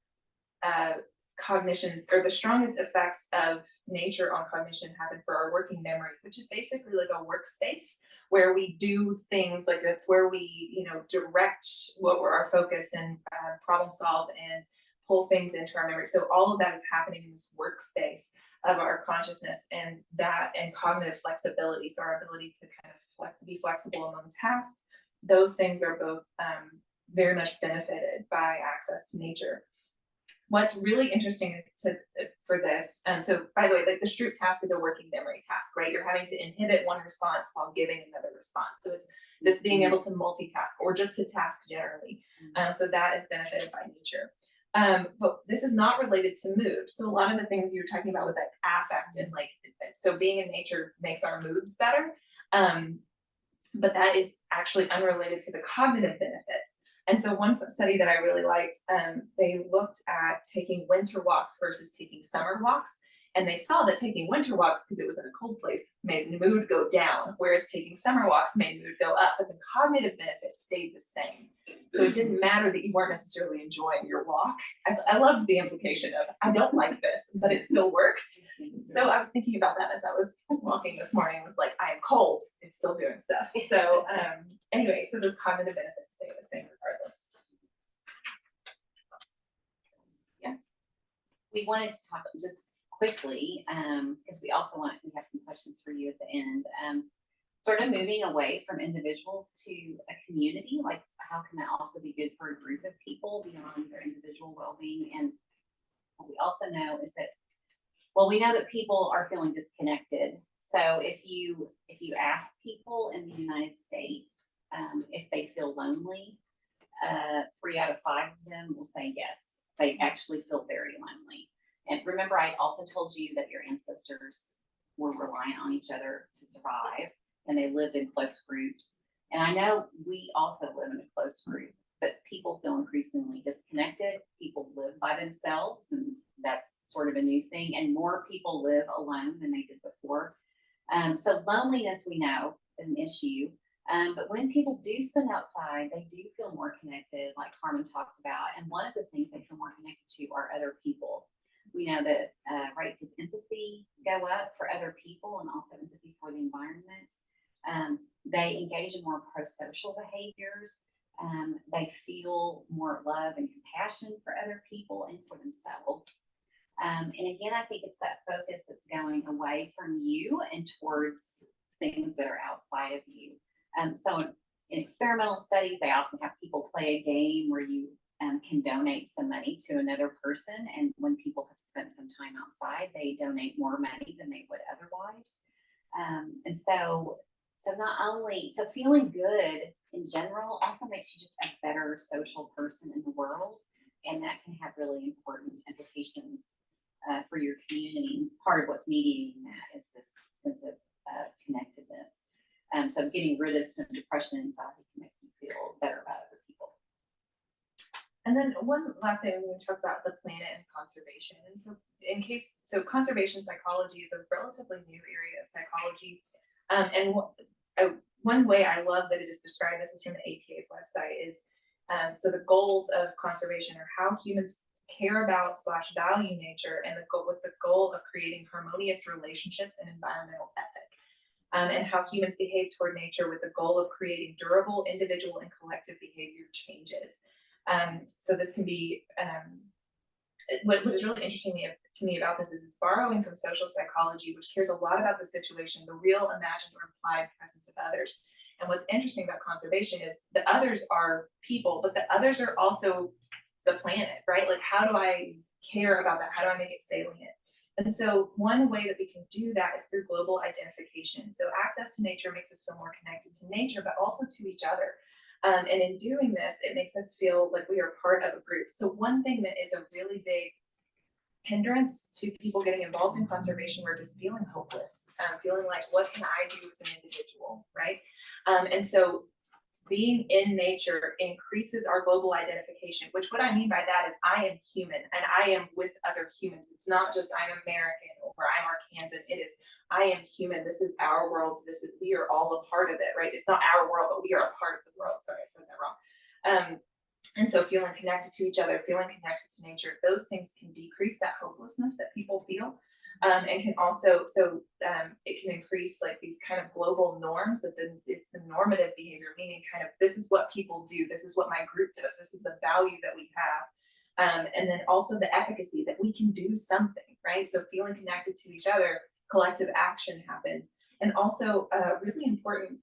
cognitions or the strongest effects of nature on cognition happen for our working memory, which is basically like a workspace where we do things like that's where we, direct what we're our focus and problem solve and pull things into our memory. So all of that is happening in this workspace of our consciousness and cognitive flexibility. So our ability to kind of be flexible among tasks. Those things are both very much benefited by access to nature. What's really interesting is for this, so by the way, like the Stroop task is a working memory task, right? You're having to inhibit one response while giving another response. So it's this being able to multitask or just to task generally. So that is benefited by nature. But this is not related to mood. So a lot of the things you're talking about with that affect and so being in nature makes our moods better. But that is actually unrelated to the cognitive benefits. And so one study that I really liked, they looked at taking winter walks versus taking summer walks. And they saw that taking winter walks, because it was in a cold place, made mood go down, whereas taking summer walks made mood go up, but the cognitive benefits stayed the same. So it didn't matter that you weren't necessarily enjoying your walk. I loved the implication of, I don't like this, but it still works. So I was thinking about that as I was walking this morning. I was like, I am cold, it's still doing stuff. So anyway, so those cognitive benefits stay the same regardless. Yeah. We wanted to talk just quickly, because we have some questions for you at the end. Sort of moving away from individuals to a community, like how can that also be good for a group of people beyond their individual well-being? And what we also know is that, we know that people are feeling disconnected. So if you ask people in the United States if they feel lonely, 3 out of 5 of them will say yes, they actually feel very lonely. And remember, I also told you that your ancestors were reliant on each other to survive, and they lived in close groups. And I know we also live in a close group, but people feel increasingly disconnected. People live by themselves, and that's sort of a new thing. And more people live alone than they did before. So loneliness, we know, is an issue. But when people do spend outside, they do feel more connected, like Carmen talked about. And one of the things they feel more connected to are other people. We know that rates of empathy go up for other people and also empathy for the environment. They engage in more pro-social behaviors. They feel more love and compassion for other people and for themselves. And again, I think it's that focus that's going away from you and towards things that are outside of you. So in experimental studies, they often have people play a game where you can donate some money to another person. And when people have spent some time outside, they donate more money than they would otherwise. And so not only, so feeling good in general also makes you just a better social person in the world. And that can have really important implications for your community. Part of what's mediating that is this sense of connectedness. So getting rid of some depression and anxiety can make you feel better about other people. And then one last thing, we're going to talk about the planet and conservation. And so conservation psychology is a relatively new area of psychology. One way I love that it is described, this is from the APA's website, is so the goals of conservation are how humans care about / value nature, and with the goal of creating harmonious relationships and environmental ethic. And how humans behave toward nature with the goal of creating durable individual and collective behavior changes. So this can be, what is really interesting to me about this is it's borrowing from social psychology, which cares a lot about the situation, the real, imagined, or implied presence of others. And what's interesting about conservation is the others are people, but the others are also the planet, right? Like, how do I care about that? How do I make it salient? And so one way that we can do that is through global identification. So access to nature makes us feel more connected to nature, but also to each other. And in doing this, it makes us feel like we are part of a group. So one thing that is a really big hindrance to people getting involved in conservation work is feeling hopeless, feeling like, what can I do as an individual, right? And so being in nature increases our global identification, which what I mean by that is I am human and I am with other humans. It's not just I'm American or I'm Arkansan. It is I am human. This is our world. We are all a part of it, right? It's not our world, but we are a part of the world. Sorry, I said that wrong. And so feeling connected to each other, feeling connected to nature, those things can decrease that hopelessness that people feel. And can also, it can increase like these kind of global norms that it's the normative behavior, meaning kind of this is what people do, this is what my group does, this is the value that we have. And then also the efficacy that we can do something, right? So feeling connected to each other, collective action happens. And also a really important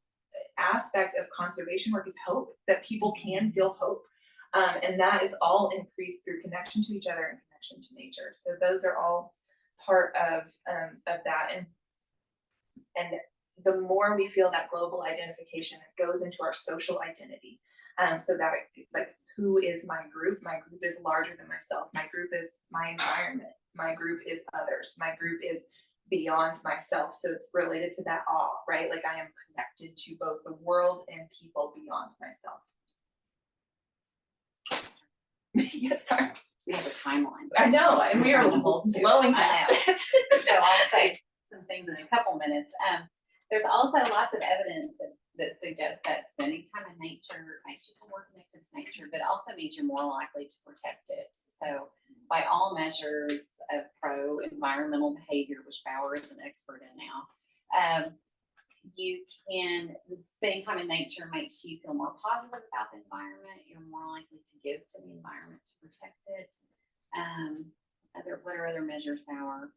aspect of conservation work is hope, that people can feel hope. And that is all increased through connection to each other and connection to nature. So those are all part of that, and the more we feel that global identification, it goes into our social identity. So that like, who is my group? My group is larger than myself. My group is my environment. My group is others. My group is beyond myself. So it's related to that awe, right? Like I am connected to both the world and people beyond myself. Yes, sorry. We have a timeline. I know, and we are blowing past it. So I'll say some things in a couple minutes. There's also lots of evidence that suggests that spending time in nature makes you feel more connected to nature, but also means you're more likely to protect it. So by all measures of pro-environmental behavior, which Bauer is an expert in now, spending time in nature makes you feel more positive about the environment. You're more likely to give to the environment to protect it. What are other measures, Bauer,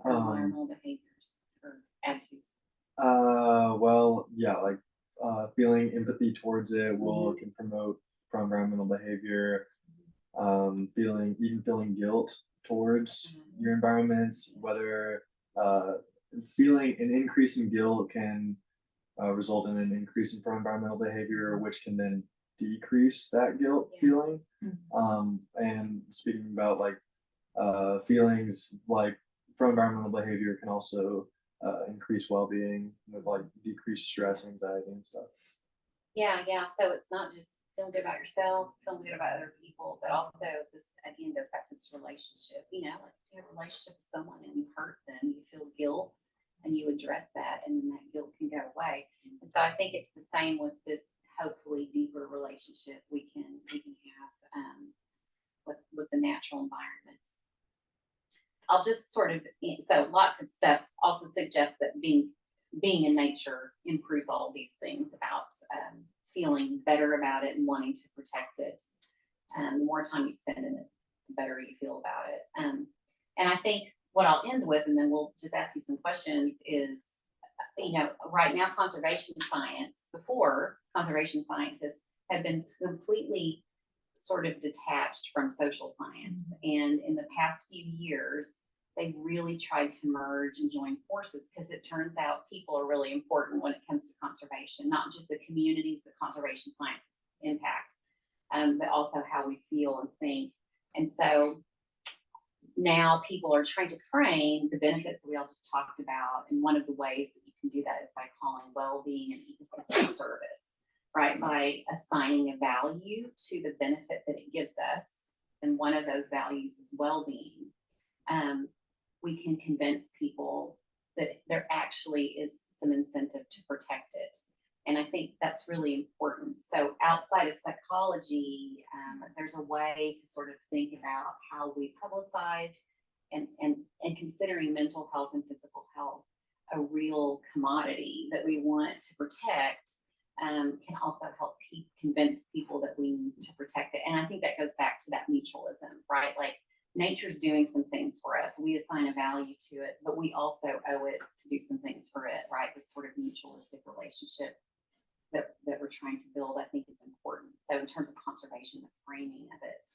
for environmental behaviors or attitudes? Well, yeah, like feeling empathy towards it can promote pro-environmental behavior. Feeling guilt towards your environments, whether feeling an increase in guilt can result in an increase in pro-environmental behavior, which can then decrease that guilt feeling. And speaking about like feelings like pro-environmental behavior can also increase well-being with like decreased stress, anxiety, and stuff. Yeah. So it's not just feeling good about yourself, feeling good about other people, but also this again goes back to this relationship. You know, like if you have a relationship with someone and you hurt them, you feel guilt and you address that, and then that guilt can go away. And so I think it's the same with this hopefully deeper relationship we can have with the natural environment. I'll just so lots of stuff also suggests that being in nature improves all these things about feeling better about it and wanting to protect it. The more time you spend in it, the better you feel about it. And I think what I'll end with, and then we'll just ask you some questions, is you know, right now, conservation science, before conservation scientists have been completely sort of detached from social science. And in the past few years, they've really tried to merge and join forces because it turns out people are really important when it comes to conservation, not just the communities that conservation science impact, but also how we feel and think. And so now people are trying to frame the benefits that we all just talked about. And one of the ways that you can do that is by calling well-being an ecosystem service, right? By assigning a value to the benefit that it gives us. And one of those values is well-being. We can convince people that there actually is some incentive to protect it. And I think that's really important. So outside of psychology, there's a way to sort of think about how we publicize and considering mental health and physical health a real commodity that we want to protect, can also help convince people that we need to protect it. And I think that goes back to that mutualism, right? Like nature's doing some things for us. We assign a value to it, but we also owe it to do some things for it, right? This sort of mutualistic relationship that we're trying to build, I think is important. So in terms of conservation, the framing of it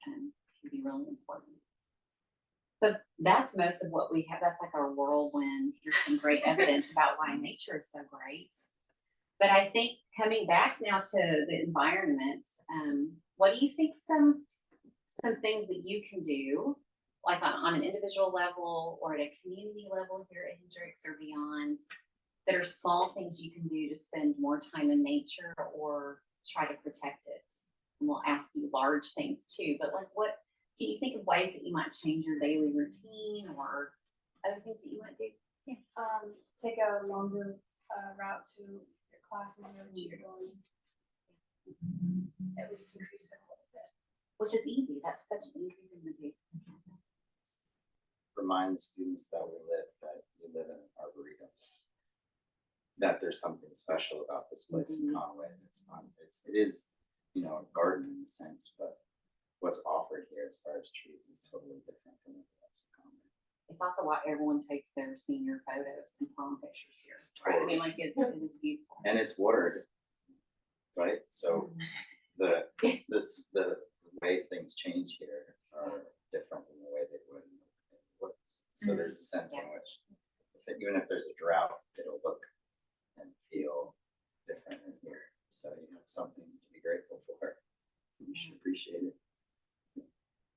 can be really important. So that's most of what we have. That's like our whirlwind. Here's some great evidence about why nature is so great. But I think coming back now to the environment, what do you think some things that you can do, like on an individual level or at a community level here at Hendrix or beyond, that are small things you can do to spend more time in nature or try to protect it? And we'll ask you large things too, but like what, can you think of ways that you might change your daily routine or other things that you might do? Yeah. Take a longer route to your classes or to your dorm. At least increase it a little bit. Which is easy. That's such an easy thing to do. Remind the students that we live in an arboretum. That there's something special about this place in Conway. It is, you know, a garden in a sense, but what's offered here as far as trees is totally different from the rest of Conway. It's also why everyone takes their senior photos and prom pictures here. Right? I mean, like it is beautiful. And it's watered, right? So the way things change here are different than the way they would in the woods. So there's a sense in which, even if there's a drought, it'll look and feel different in here. So you have something to be grateful for. You should appreciate it.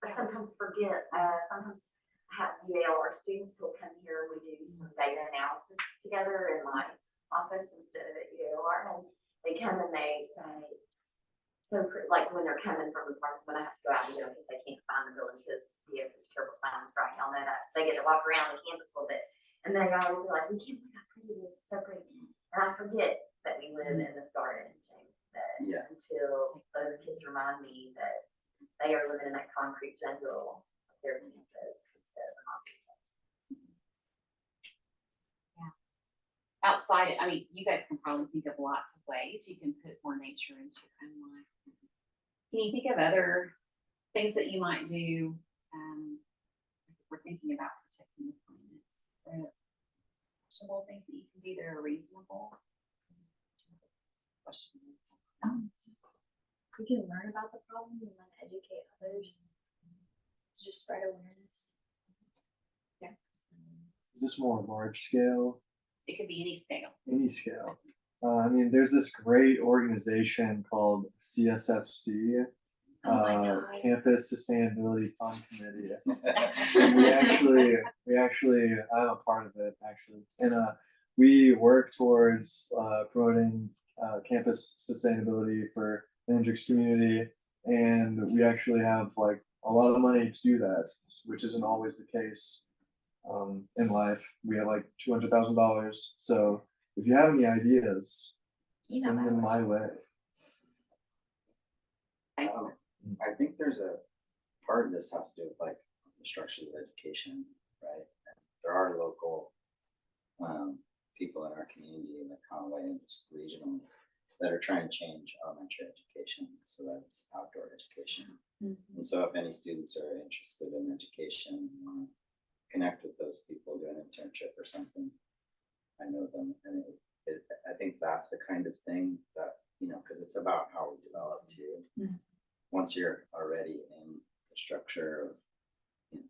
I sometimes forget, sometimes I have Yale, our students will come here and we do some data analysis together in my office instead of at Yale. And they come and they say, so like when they're coming from the park, when I have to go out and do it because they can't find the building because he has such terrible signs, right? Y'all know that. So they get to walk around the campus a little bit. And they always are like, we can't believe how pretty it is, it's so pretty. And I forget that we live in this garden, Jamie, that until those kids remind me that they are living in that concrete jungle of their campus instead of an concrete place. Yeah. Outside, I mean, you guys can probably think of lots of ways you can put more nature into your own life. Can you think of other things that you might do? If we're thinking about protecting the planet. Actionable things that you can do that are reasonable. We can learn about the problem and then educate others to just spread awareness. Yeah. Is this more large scale? It could be any scale. Any scale. I mean, there's this great organization called CSFC, Campus Sustainability Fund Committee. And we actually, I'm a part of it actually, and we work towards promoting campus sustainability for the Hendrix community, and we actually have like a lot of money to do that, which isn't always the case in life. We have like $200,000. So if you have any ideas, send them my way. I think there's a part of this has to do with like the structures of education, right? There are local people in our community in the Conway and just regional that are trying to change elementary education so that it's outdoor education. And so if any students are interested in education and want to connect with those people, do an internship or something, I know them, and I think that's the kind of thing that, you know, because it's about how we develop too. Mhm. Once you're already in the structure of, you know,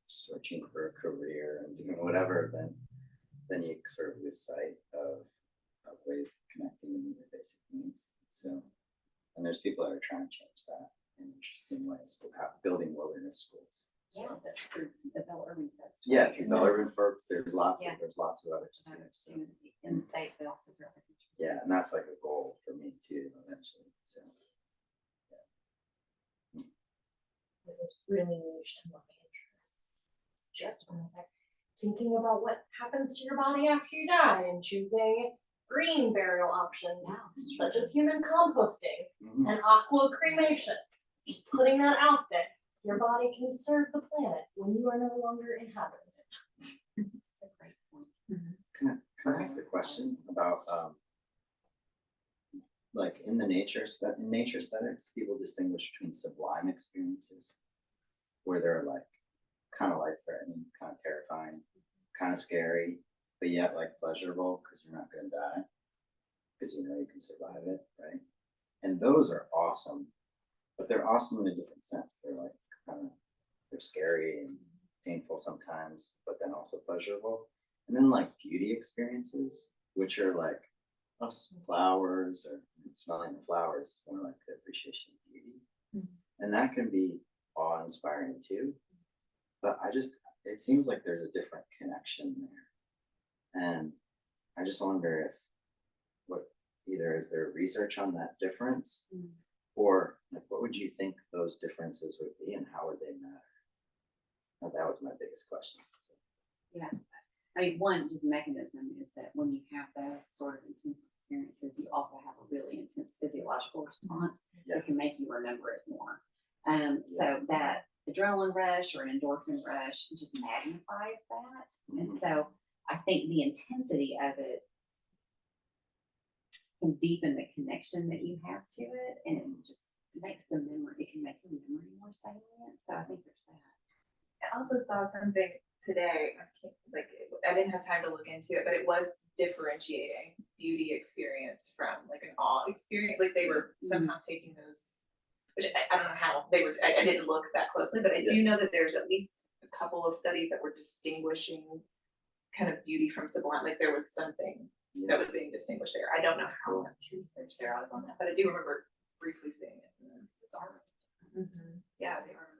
searching for a career and doing whatever, then you sort of lose sight of ways of connecting and meet your basic needs. So, and there's people that are trying to change that in interesting ways, building wilderness schools. Yeah, So, that's true. The Bell Urban folks. yeah, if you feel urban folks, there's lots Yeah. of others too. So, In the state, but also throughout the country. yeah, and that's like a goal for me too, eventually. So, Because it's really niche to my interests. Just when I'm like thinking about what happens to your body after you die and choosing green burial options, such as human composting mhm. and aqua cremation. Just putting that out there. Your body can serve the planet when you are no longer inhabiting it. That's a great point. Can I ask a question about like in nature aesthetics, people distinguish between sublime experiences where they're like kind of life-threatening, kind of terrifying, kind of scary, but yet like pleasurable because you're not going to die because you know you can survive it, right? And those are awesome, but they're awesome in a different sense. They're like they're scary and painful sometimes, but then also pleasurable. And then like beauty experiences, which are like flowers or smelling the flowers, more like the appreciation of beauty. And that can be awe-inspiring too. But it seems like there's a different connection there. And I just wonder is there research on that difference? Or like, what would you think those differences would be and how would they matter? Well, that was my biggest question. So. Yeah. I mean, one just mechanism is that when you have those sort of intense experiences, you also have a really intense physiological response that can make you remember it more. So that adrenaline rush or an endorphin rush just magnifies that. And so I think the intensity of it can deepen the connection that you have to it, and it just makes the memory, it can make your memory more salient. So I think there's that. I also saw something today, I didn't have time to look into it, but it was differentiating beauty experience from like an awe experience. Like they were somehow taking those, which I don't know how they were, I didn't look that closely, but I do know that there's at least a couple of studies that were distinguishing kind of beauty from sublime. Like there was something that was being distinguished there. I don't know how much research there was on that, but I do remember briefly seeing it. Yeah, they are.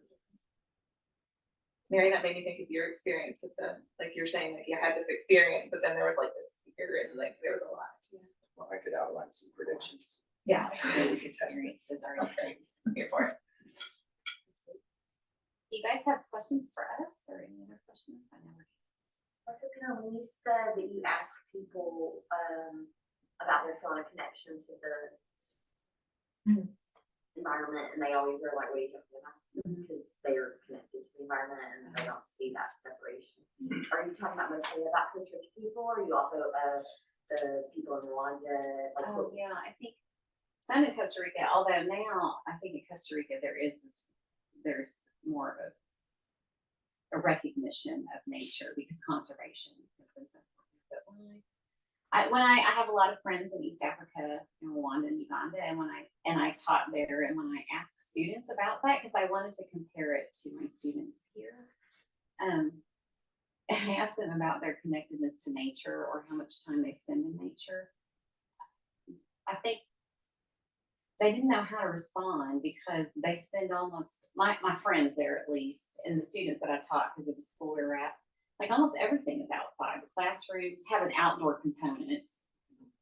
Mary, that made me think of your experience with like you're saying, like you had this experience, but then there was like this fear and like there was a lot. Well, I could outline some predictions. Yeah. We could test it. That's great. I'm here for it. Do you guys have questions for us or any other questions? I know When you said that you ask people about their feeling of connection to the environment, and they always are like, what are you talking about? Because they are connected to the environment and they don't see that separation. Are you talking about mostly about Costa Rica people, or are you also the people in Rwanda? Like, yeah, I think some in Costa Rica, although now I think in Costa Rica there's more of a recognition of nature because conservation has been so important. But I have a lot of friends in East Africa, in Rwanda and Uganda, and I taught there, and when I asked students about that, because I wanted to compare it to my students here, and I asked them about their connectedness to nature or how much time they spend in nature. I think they didn't know how to respond because they spend almost, my friends there at least, and the students that I taught because of the school we were at, like almost everything is outside. The classrooms have an outdoor component.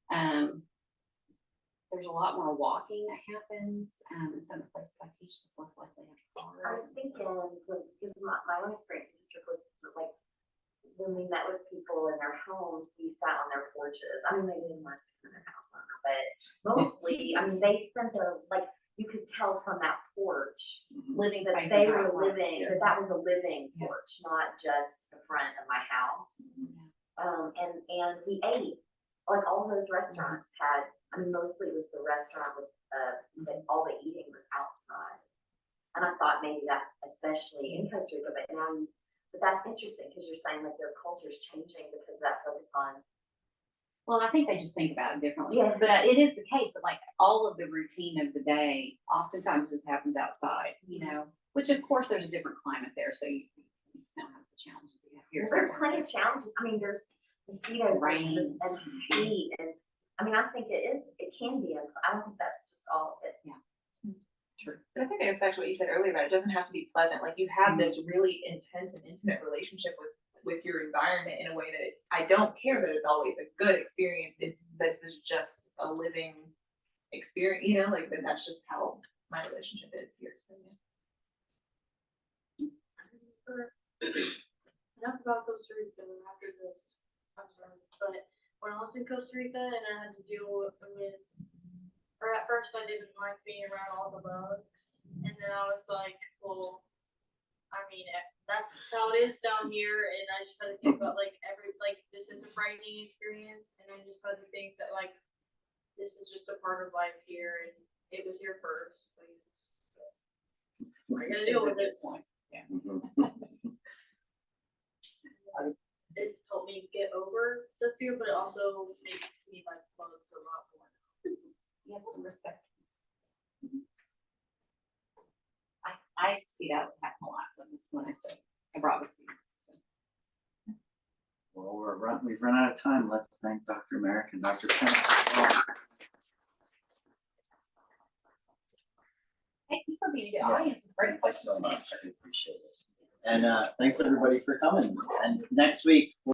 There's a lot more walking that happens. In some of the places I teach, it's less likely to have cars. I was thinking, because my own experience in district was like, when we met with people in their homes, we sat on their porches. I mean, they didn't want us to come in their house, I don't know, but mostly, I mean, they spent their, like, you could tell from that porch Living that spaces they are were outside. living, that was a living porch, not just the front of my house. And we ate, like all those restaurants had, I mean, mostly it was the restaurant with, that all the eating was outside. And I thought maybe that, especially in Costa Rica, but that's interesting because you're saying that their culture is changing because of that focus on Well, I think they just think about it differently. Yeah. But it is the case that like all of the routine of the day oftentimes just happens outside, you know, which of course there's a different climate there, so you don't have the challenges you have here. There are plenty of challenges. I mean, there's mosquitoes Rain. and heat and, I mean, I think it can be, I don't think that's just all of it. True. But I think it goes back to what you said earlier, about it doesn't have to be pleasant. Like you have this really intense and intimate relationship with your environment in a way that I don't care that it's always a good experience. This is just a living experience, you know, like that's just how my relationship is here. So yeah. Enough about Costa Rica after this. I'm sorry, but when I was in Costa Rica and I had to deal with, or at first I didn't like being around all the bugs, and then I was like, well, I mean, that's how it is down here, and I just had to think about like this is a frightening experience, and I just had to think that like this is just a part of life here, and it was here first. I gotta deal with it. Yeah. It helped me get over the fear, but it also makes me like love it a lot more. You have some respect. I see that happen a lot when I say I brought with students. Well, we've run out of time. Let's thank Dr. Merrick and Dr. Penn. Thank you for being a good Yeah. audience. Great Thank you questions. so much. I appreciate it. And thanks everybody for coming. And next week,